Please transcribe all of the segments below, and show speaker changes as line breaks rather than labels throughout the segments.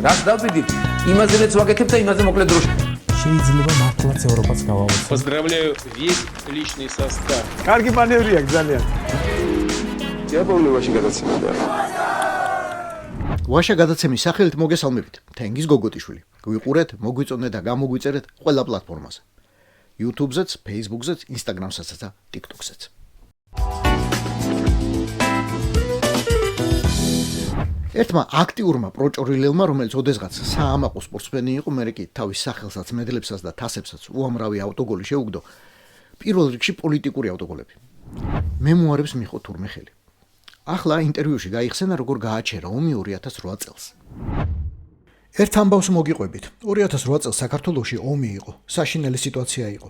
რას დავდივით, იმაზე რაც ვაკეთებ და იმაზე მოკლედ დროში.
შეიძლება მართლაც ევროპაც გავავოცოთ.
Поздравляю весь личный состав.
კარგი მანევრია ძალიან.
დიაპოლოვაში გადაცემდა.
ვაშა გადაცემის სახელით მოგესალმებით. თენგიზ გოგოტიშვილი. გვიყურეთ, მოგვიწონეთ და გამოგვიწერეთ ყველა პლატფორმაზე. YouTube-ზეც, Facebook-ზეც, Instagram-საც და TikTok-ზეც. ერთმა აქტიურმა პროჭორილელმა, რომელიც ოდესღაც საამაყო სპორტსმენი იყო, მერე კი თავის სახელსაც, მედლებსაც და თასებსაც უამრავი ავტოგოლი შეუგდო, პირველ რიგში პოლიტიკური ავტოგოლები. მემუარებს მიიღო თურმე ხელი. ახლა ინტერვიუში გაიხსენა, როგორ გააჩერა ომი 2008 წელს. ერთ ამბავს მოგიყვებით. 2008 წელს საქართველოში ომი იყო, საშინელი სიტუაცია იყო.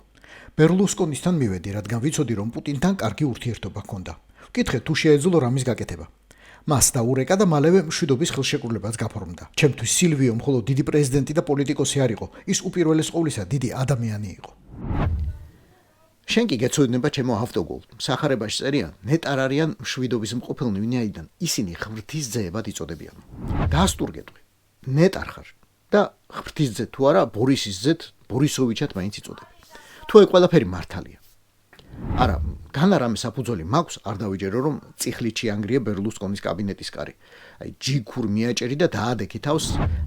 ბერლუსკონისთან მივედი, რადგან ვიცოდი, რომ პუტინთან კარგი ურთიერთობა ჰქონდა. ვკითხე, თუ შეეძლო რამის გაკეთება. მას დაურეკა და მალევე მშვიდობის ხელშეკრულებაც გაფორმდა. ჩემთვის სილვიო მხოლოდ დიდი პრეზიდენტი და პოლიტიკოსი არ იყო, ის უპირველეს ყოვლისა დიდი ადამიანი იყო. შენ კი გეცოდინება ჩემო ავტოგოლ. სახარებაში წერია, ნეტარ არიან მშვიდობის მყოფელნი, ვინაიდან ისინი ღვთისძეებად იწოდებიან. დაასტურგეთყვი. ნეტარ ხარ და ღვთისძე თუ არა ბორისის ძეთ ბორისოვიჩად მაინც იწოდები. თუ ეგ ყველაფერი მართალია. არა, განარამე საფუძველი მაქვს, არ დავიჯერო, რომ წიხლით შეანგრია ბერლუსკონის კაბინეტის კარი. აი, ჯიქურ მიაჭერი და დაადექი თავს,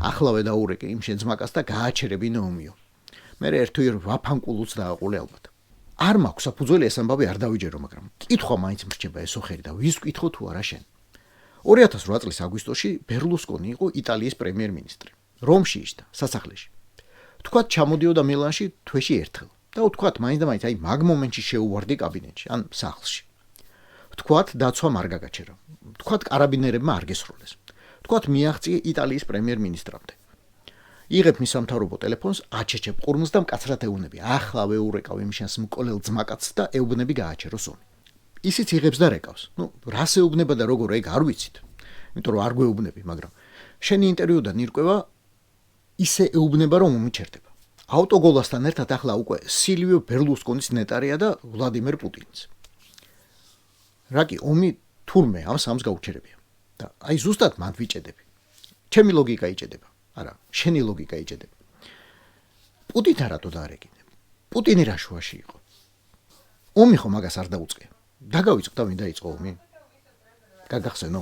ახლავე დაურეკე იმ შენ ძმაკას და გააჩერებინე ომიო. მერე ერთუერ ვაფანკულუც დააყოლე ალბათ. არ მაქვს საფუძველი ეს ამბავი არ დავიჯერო, მაგრამ კითხვა მაინც მრჩება ეს ოხერი და ვის ვკითხო თუ არა შენ. 2008 წლის აგვისტოში ბერლუსკონი იყო იტალიის პრემიერ-მინისტრი. რომში იჯდა, სასახლეში. თქვათ ჩამოდიოდა მილანში თვეში ერთხელ. და ვთქვათ, მაინც და მაინც აი მაგ მომენტში შეუვარდი კაბინეტში, ან სახლში. ვთქვათ, დაცვა არ გაგაჩერა. ვთქვათ, კარაბინერებმა არ გესროლეს. ვთქვათ, მიაღწია იტალიის პრემიერ-მინისტრამდე. იღებ მის სამთავრობო ტელეფონს, აჩეჩებ ყურმს და მკაცრად ეუბნები. ახლა ვეურეკავ იმ შენს მკოლელ ძმაკაცს და ეუბნები გააჩეროს ომი. ისიც იღებს და რეკავს. რას ეუბნება და როგორ ეგ არ ვიცით. იმიტომ რომ არ გვეუბნები, მაგრამ შენი ინტერვიუდან ირკვევა ისე ეუბნება რომ ომი ჩერდება. ავტოგოლასთან ერთად ახლა უკვე სილვიო ბერლუსკონის ნეტარია და ვლადიმერ პუტინიც. რაკი ომი თურმე ამ სამს გაუჩერებია. და აი ზუსტად მან ვიჭედები. ჩემი ლოგიკა იჭედება. არა, შენი ლოგიკა იჭედება. პუტინთან რატო დაარეკინე? პუტინი რა შუაში იყო? ომი ხო მაგას არ დაუწყია. დაგავიწყდა და ვინ დაიწყო ომი? გაგახსენო?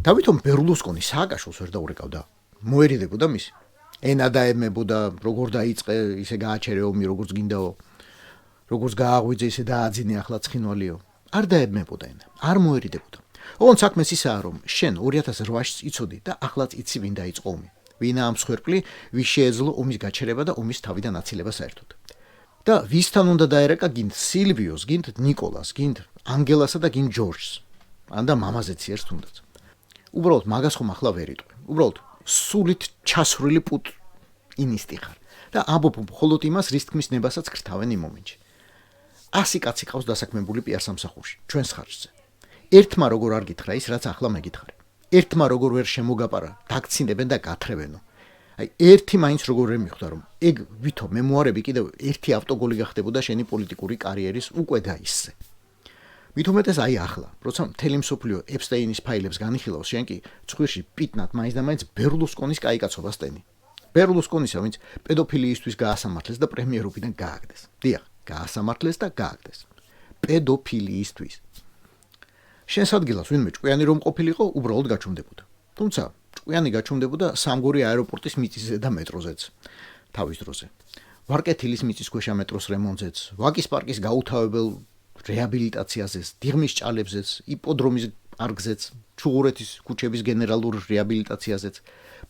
დავითომ ბერლუსკონი სააკაშვილს ვერ დაურეკავდა. მოერიდებოდა მისი. ენა დაემებოდა, როგორ დაიწყე, ისე გააჩერე ომი, როგორც გინდაო. როგორც გააღვიძე, ისე დააძინე ახლა ცხინვალიო. არ დაემებოდა ენა, არ მოერიდებოდა. ოღონდ საქმეს ისაა, რომ შენ 2008-ში იცოდი და ახლაც იცი ვინ დაიწყო ომი. ვინა ამ მსხვერპლი, ვის შეეძლო ომის გაჩერება და ომის თავიდან აცილება საერთოდ. და ვისთან უნდა დაერეკა გინდ სილვიოს, გინდ ნიკოლას, გინდ ანგელასა და გინდ ჯორჯს. ან და მამაზეც ერთს თუნდაც. უბრალოდ მაგას ხომ ახლა ვერ იტყვი. უბრალოდ სულით ჩასრული პუტინისტი ხარ და ამბობ მხოლოდ იმას, რის თქმის ნებასაც ქრთავენ იმ მომენტში. 100 კაცი ყავს დასაქმებული პიარ სამსახურში, ჩვენს ხარჯზე. ერთმა როგორ არ გითხრა ის, რაც ახლა მეკითხარი. ერთმა როგორ ვერ შემოგაპარა, დაგცინებენ და გათრევენო. აი, ერთი მაინც როგორ ვერ მიხვდა, რომ ეგ ვითო მემუარები კიდევ ერთი ავტოგოლი გახდებოდა შენი პოლიტიკური კარიერის უკვე დაისზე. მით უმეტეს აი ახლა, როცა მთელი მსოფლიო ეპსტეინის ფაილებს განიხილავს, შენ კი ცხვირში პიტნად მაინც და მაინც ბერლუსკონის კაიკაცობას ტენი. ბერლუსკონისა, ვინც პედოფილიისთვის გაასამართლეს და პრემიერობიდან გააგდეს. დიახ, გაასამართლეს და გააგდეს. პედოფილიისთვის. შენს ადგილას ვინმე ჭკვიანი რომ ყოფილიყო, უბრალოდ გაჩუმდებოდა. თუმცა, ჭკვიანი გაჩუმდებოდა სამგორი აეროპორტის მიწისზე და მეტროზეც. თავის დროზე. ვარკეთილის მიწისქვეშა მეტროს რემონტზეც, ვაკის პარკის გაუთავებელ რეაბილიტაციაზეც, დიღმის ჭალებზეც, იპოდრომის პარკზეც, ჩუღურეთის ქუჩების გენერალურ რეაბილიტაციაზეც,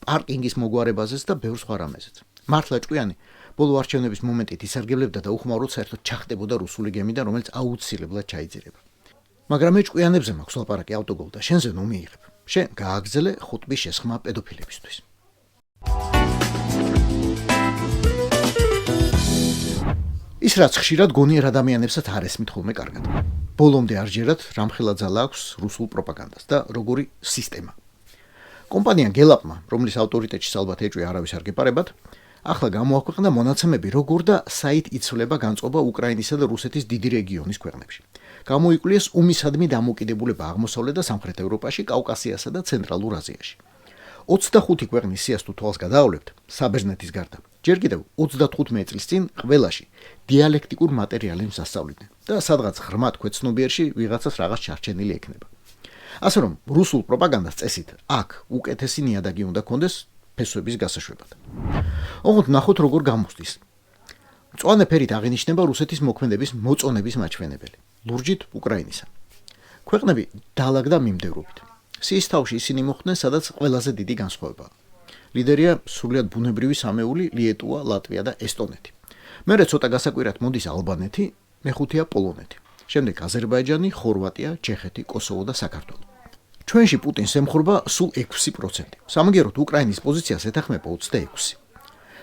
პარკინგის მოგვარებაზეც და ბევრ სხვა რამეზეც. მართლა ჭკვიანი ბოლო არჩევნების მომენტით ისარგებლებდა და უხმაუროდ საერთოდ ჩახტებოდა რუსული გემიდან, რომელიც აუცილებლად ჩაიძირება. მაგრამ მე ჭკვიანებზე მაქვს ლაპარაკი ავტოგოლ და შენზე ნუ მიიღებ. შენ გააგზელე ხუტბის შესხმა პედოფილებისთვის. ის რაც ხშირად გონიერ ადამიანებსაც არ ესმით ხოლმე კარგად. ბოლომდე არ ჯერათ რამხელა ძალა აქვს რუსულ პროპაგანდას და როგორი სისტემა. კომპანია გელაპმა, რომლის ავტორიტეტში ალბათ ეჭვი არავის არ გეპარებათ, ახლა გამოაქვეყნა მონაცემები, როგორ და საით იცვლება განწყობა უკრაინისა და რუსეთის დიდი რეგიონის ქვეყნებში. გამოიკვლიეს უმისადმი დამოკიდებულება აღმოსავლეთ და სამხრეთ ევროპაში, კავკასიასა და ცენტრალურ აზიაში. 25 ქვეყნის სიას თუ თვალს გადაავლებთ, საბერძნეთის გარდა, ჯერ კიდევ 35 წლის წინ ყველაში დიალექტიკურ მატერიალებს ასწავლიდნენ და სადღაც ღრმად ქვეცნობიერში ვიღაცას რაღაც ჩარჩენილი ექნება. ასე რომ, რუსულ პროპაგანდას წესით აქ უკეთესი ნიადაგი უნდა კონდეს ფესვების გასაშვებად. ოღონდ ნახოთ როგორ გამოსდის. მწვანე ფერით აღინიშნება რუსეთის მოქმედების მოწონების მაჩვენებელი, ლურჯით უკრაინისა. ქვეყნები დალაგდა მიმდევრობით. სიის თავში ისინი მოხვდნენ, სადაც ყველაზე დიდი განსხვავებაა. ლიდერია სრულიად ბუნებრივი სამეული ლიეტუვა, ლატვია და ესტონეთი. მერე ცოტა გასაკვირად მოდის ალბანეთი, მეხუთეა პოლონეთი. შემდეგ აზერბაიჯანი, ხორვატია, ჩეხეთი, კოსოვო და საქართველო. ჩვენში პუტინს ემხრობა სულ 6%. სამაგიეროდ უკრაინის პოზიციას ეთანხმება 26.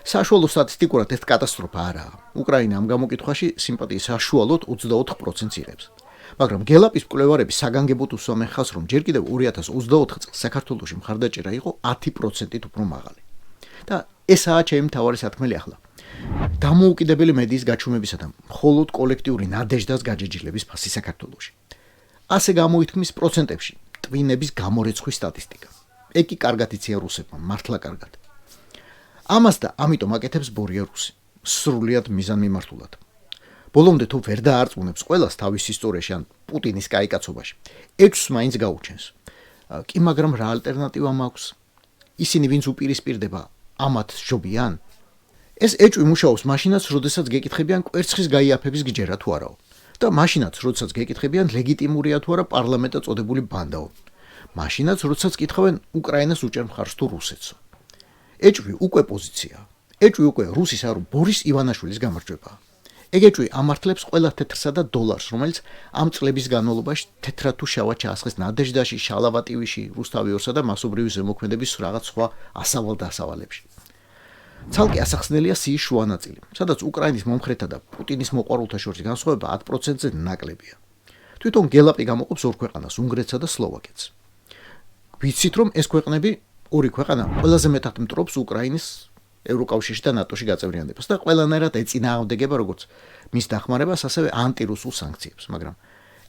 საშუალო სტატისტიკურად ეს კატასტროფა არაა. უკრაინა ამ გამოკითხვაში სიმპათიის საშუალოდ 24%-ს იღებს. მაგრამ გელაპის მკვლევარები საგანგებოდ უსვამენ ხაზს, რომ ჯერ კიდევ 2024 წელს საქართველოში მხარდაჭერა იყო 10%-ით უფრო მაღალი. და ესაა ჩემი მთავარი სათქმელი ახლა. დამოუკიდებელი მედიის გაჩუმებისა და მხოლოდ კოლექტიური ნადეჟდას გაჯეჯილების ფასი საქართველოში. ასე გამოითქმის პროცენტებში ტვინების გამორეცხვის სტატისტიკა. ეგ კი კარგად იციან რუსებმა, მართლა კარგად. ამას და ამიტომ აკეთებს ბორია რუსი, სრულიად მიზანმიმართულად. ბოლომდე თუ ვერ დაარწმუნებს ყველას თავის ისტორიაში ან პუტინის კაიკაცობაში, ეჭვს მაინც გაუჩენს. კი, მაგრამ რა ალტერნატივა მაქვს? ისინი ვინც უპირისპირდება, ამათ ჯობიან? ეს ეჭვი მუშაობს მაშინაც, როდესაც გეკითხებიან კვერცხის გაიაფების გჯერა თუ არაო. და მაშინაც, როდესაც გეკითხებიან ლეგიტიმურია თუ არა პარლამენტად წოდებული ბანდაო. მაშინაც, როდესაც კითხავენ უკრაინას უჭერ მხარს თუ რუსეთსო. ეჭვი უკვე პოზიციაა. ეჭვი უკვე რუსის არ ბორის ივანაშვილის გამარჯვებაა. ეგ ეჭვი ამართლებს ყველა თეთრსა და დოლარს, რომელიც ამ წლების განმავლობაში თეთრად თუ შავად ჩაასხეს ნადეჟდაში, შალავატივიში, რუსთავიორსა და მასობრივი ზემოქმედების რაღაც სხვა ასავალ-დასავალებში. ცალკე ასახსნელია სიის შუა ნაწილი, სადაც უკრაინის მომხრეთა და პუტინის მოყვარულთა შორის განსხვავება 10%-ზე ნაკლებია. თვითონ გელაპი გამოყოფს ორ ქვეყანას, უნგრეთსა და სლოვაკეთს. ვიცით, რომ ეს ქვეყნები, ორი ქვეყანა, ყველაზე მეტად მტრობს უკრაინის ევროკავშირში და ნატოში გაწევრიანებას და ყველანაირად ეწინააღმდეგება როგორც მის დახმარებას, ასევე ანტირუსულ სანქციებს, მაგრამ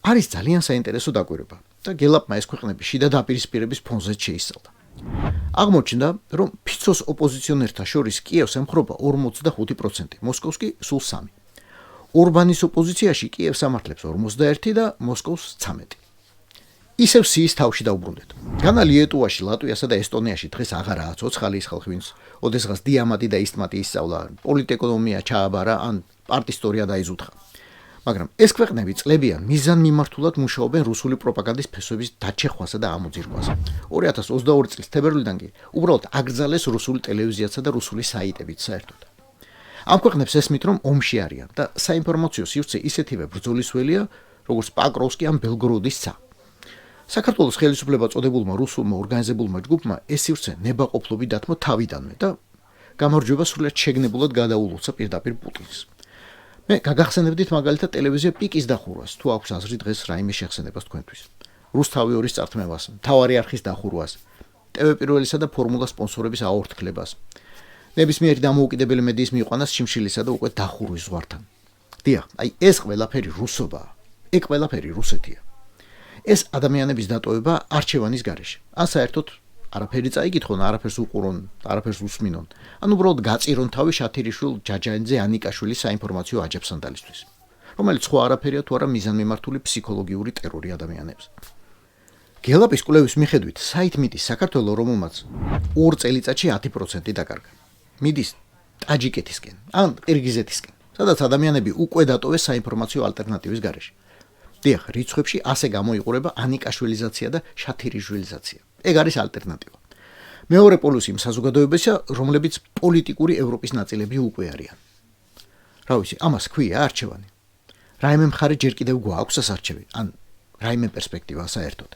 არის ძალიან საინტერესო დაკვირვება და გელაპმა ეს ქვეყნები შიდა დაპირისპირების ფონზე შეისწავლა. აღმოჩნდა, რომ ფიცოს ოპოზიციონერთა შორის კიევს ემხრობა 45%, მოსკოვს კი სულ 3%. ორბანის ოპოზიციაში კიევს ამართლებს 41 და მოსკოვს 13. ისევ სიის თავში დაუბრუნდეთ. განა ლიეტუვაში, ლატვიასა და ესტონიაში დღეს აღარაა ცოცხალი ის ხალხი, ვინც ოდესღაც დიამატი და ისტმატი ისწავლა, პოლიტეკონომია ჩააბარა ან პარტისტორია დაიზუთხა. მაგრამ ეს ქვეყნები წლებიან მიზანმიმართულად მუშაობენ რუსული პროპაგანდის ფესვების დაჩეხვასა და ამოძირკვაზე. 2022 წლის თებერვლიდან კი უბრალოდ აკრძალეს რუსული ტელევიზიაცა და რუსული საიტებიც საერთოდ. ამ ქვეყნებს ესმით, რომ ომში არიან და საინფორმაციო სივრცე ისეთივე ბრძოლისველია, როგორც პაკროვსკი ან ბელგროდის ცა. საქართველოს ხელისუფლება წოდებულმა რუსულმა ორგანიზებულმა ჯგუფმა ეს სივრცე ნებაყოფლობით დათმო თავიდანვე და გამარჯვება სრულიად შეგნებულად გადაულოცა პირდაპირ პუტინს. მე გაგახსენებდით მაგალითად ტელევიზია პიკის დახურვას, თუ აქვს აზრი დღეს რაიმე შეხსენებას თქვენთვის. რუსთავიორის წართმევას, მთავარი არხის დახურვას, ტევ1-ისა და ფორმულა სპონსორების აორთქლებას. ნებისმიერი დამოუკიდებელი მედიის მიიყვანას შიმშილისა და უკვე დახურვის ზღვართან. დიახ, აი ეს ყველაფერი რუსობაა. ეგ ყველაფერი რუსეთია. ეს ადამიანების დატოვება არჩევანის გარეშე. ან საერთოდ არაფერი წაიკითხონ, არაფერს უყურონ, არაფერს უსმინონ. ან უბრალოდ გაწირონ თავი შათირიშვილ ჯაჯანიძე ანიკაშვილის საინფორმაციო აჯანყებისთვის, რომელიც სხვა არაფერია თუ არა მიზანმიმართული ფსიქოლოგიური ტერორი ადამიანებს. გელაპის კვლევის მიხედვით, საით მიდის საქართველოს, რომელმაც 2 წელიწადში 10% დაკარგა. მიდის ტაჯიკეთისკენ, ან ყირგიზეთისკენ, სადაც ადამიანები უკვე დატოვეს საინფორმაციო ალტერნატივის გარეშე. დიახ, რიცხვებში ასე გამოიყურება ანიკაშვილიზაცია და შათირიშვილიზაცია. ეგ არის ალტერნატივა. მეორე პოლუსი იმ საზოგადოებისა, რომლებიც პოლიტიკური ევროპის ნაწილები უკვე არიან. რა ვიცი, ამას ქვია არჩევანი. რაიმე მხარე ჯერ კიდევ გვაქვს ეს არჩევი, ან რაიმე პერსპექტივა საერთოდ.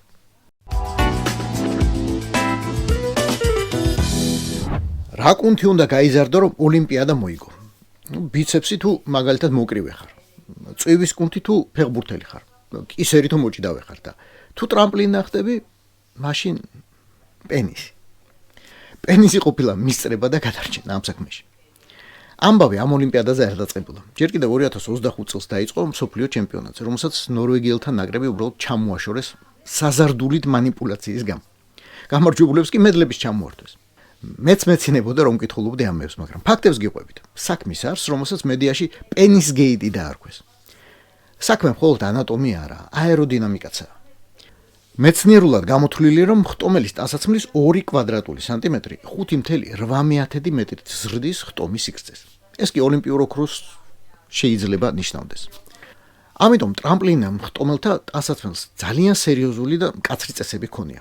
რა კუნთი უნდა გაიზარდო, რომ ოლიმპიადა მოიგო? ბიცეპსი თუ მაგალითად მოკრივე ხარ. წვივის კუნთი თუ ფეხბურთელი ხარ. კისერი თუ მოჭიდავე ხარ და თუ ტრამპლინი ნახტები, მაშინ პენისი. პენისი ყოფილა მისწრება და გადარჩენა ამ საქმეში. ამბავი ამ ოლიმპიადაზე არ დაწყებულა. ჯერ კიდევ 2025 წელს დაიწყო მსოფლიო ჩემპიონატზე, რომელსაც ნორვეგიელთა ნაკრები უბრალოდ ჩამოაშორეს საზარდულით манипуляციის გამო. გამარჯვებულებს კი მედლების ჩამოართვეს. მეც მეცინებოდა რომ მკითხულობდი ამებს, მაგრამ ფაქტებს გიყვებით. საქმის არს, რომელსაც მედიაში პენის გეიტი დაარქვეს. საქმე მხოლოდ ანატომია არა, აეროდინამიკაცაა. მეცნიერულად გამოთვლილია, რომ ხტომელის ტანსაცმლის 2 კვადრატული სანტიმეტრი 5.8 მეტრით ზრდის ხტომის სიგრძეს. ეს კი ოლიმპიურ ოქროს შეიძლება ნიშნავდეს. ამიტომ ტრამპლინამ ხტომელთა ტანსაცმელს ძალიან სერიოზული და მკაცრი წესები ჰქონია,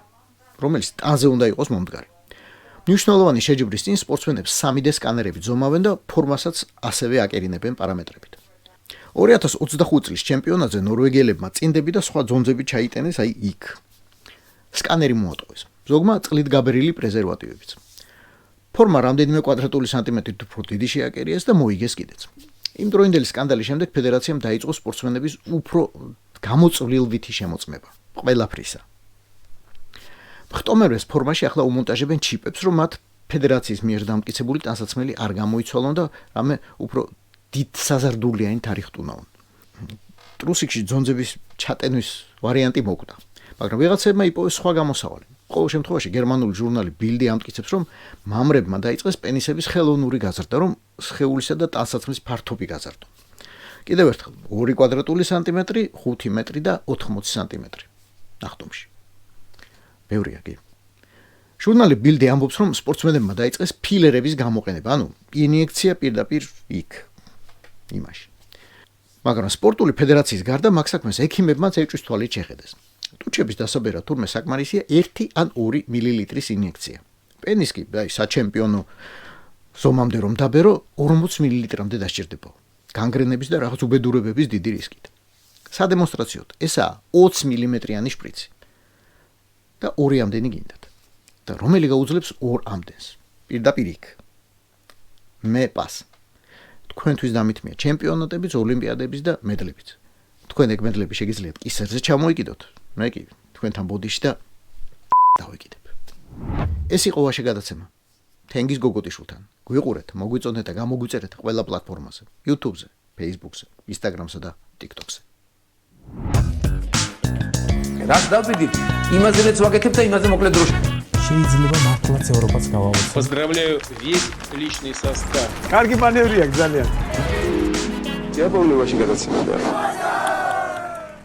რომელიც ტანზე უნდა იყოს მომდგარი. მნიშვნელოვანი შეჯიბრის წინ სპორტსმენებს 3D სკანერები ზომავენ და ფორმასაც ასევე აკერინებენ პარამეტრებით. 2025 წლის ჩემპიონატზე ნორვეგიელებმა წინდები და სხვა ძონძები ჩაიტენეს იქ. სკანერი მოატყუეს. ზოგმა წყლით გაბერილი პრეზერვატივებიც. ფორმა რამდენიმე კვადრატული სანტიმეტრით უფრო დიდი შეაკერიეს და მოიგეს კიდეც. იმ დროინდელი სკანდალის შემდეგ ფედერაციამ დაიწყო სპორტსმენების უფრო გამოწვლილვითი შემოწმება. ყველაფრისა. ხტომელებს ფორმაში ახლა უმონტაჟებენ ჩიპებს, რომ მათ ფედერაციის მიერ დამტკიცებული ტანსაცმელი არ გამოიცვალონ და რამე უფრო დიდ საზარდულიანი თარიღტუნაონ. ტრუსიკში ძონძების ჩატენვის ვარიანტი მოკვდა, მაგრამ ვიღაცებმა იპოვეს სხვა გამოსავალი. ყოველ შემთხვევაში გერმანული ჟურნალი ბილდი ამტკიცებს, რომ მამრებმა დაიწყეს პენისების ხელოვნური გაზრდა, რომ სხეულისა და ტანსაცმლის ფართობი გაზარდონ. კიდევ ერთხელ 2 კვადრატული სანტიმეტრი, 5 მეტრი და 80 სანტიმეტრი ნახტომში. ბევრია კი. ჟურნალი ბილდი ამბობს, რომ სპორტსმენებმა დაიწყეს ფილერების გამოყენება, ანუ ინიექცია პირდაპირ იქ, იმაში. მაგრამ სპორტული ფედერაციის გარდა მაგ საქმეს ექიმებმაც ეჭვის თვალით შეხედეს. ტუჩების დასაბერად თურმე საკმარისია 1 ან 2 მილილიტრის ინიექცია. პენის კი, საჩემპიონო ზომამდე რომ დაბერო 40 მილilitrამდე დასჭირდება. განგრენების და რაღაც უბედურებების დიდი რისკით. სადემონსტრაციოდ ესაა 20 მმ-იანი შპრიცი. და 2 ამდენი გინდათ. და რომელი გაუძლებს 2 ამდენს. პირდაპირ იქ. მე პას. თქვენთვის დამითმია ჩემპიონატების, ოლიმპიადების და მედლებიც. თქვენ ეგ მედლები შეგიძლიათ კისერზე ჩამოიკიდოთ. მე კი თქვენთან ბოდიში და დავიკიდებ. ეს იყო ვაშე გადაცემა. თენგიზ გოგოტიშვილთან. გვიყურეთ, მოგვიწონეთ და გამოგვიწერეთ ყველა პლატფორმაზე: YouTube-ზე, Facebook-ზე, Instagram-სა და TikTok-ზე.
რაც დავდიდით, იმაზეც ვაკეთებ და იმაზე მოკლედ დროში.
შეიძლება მართლაც ევროპაც გავავოცოთ.
Поздравляю весь личный состав.
კარგი მანევრია ძალიან.
Я помню ваши გადაცემა და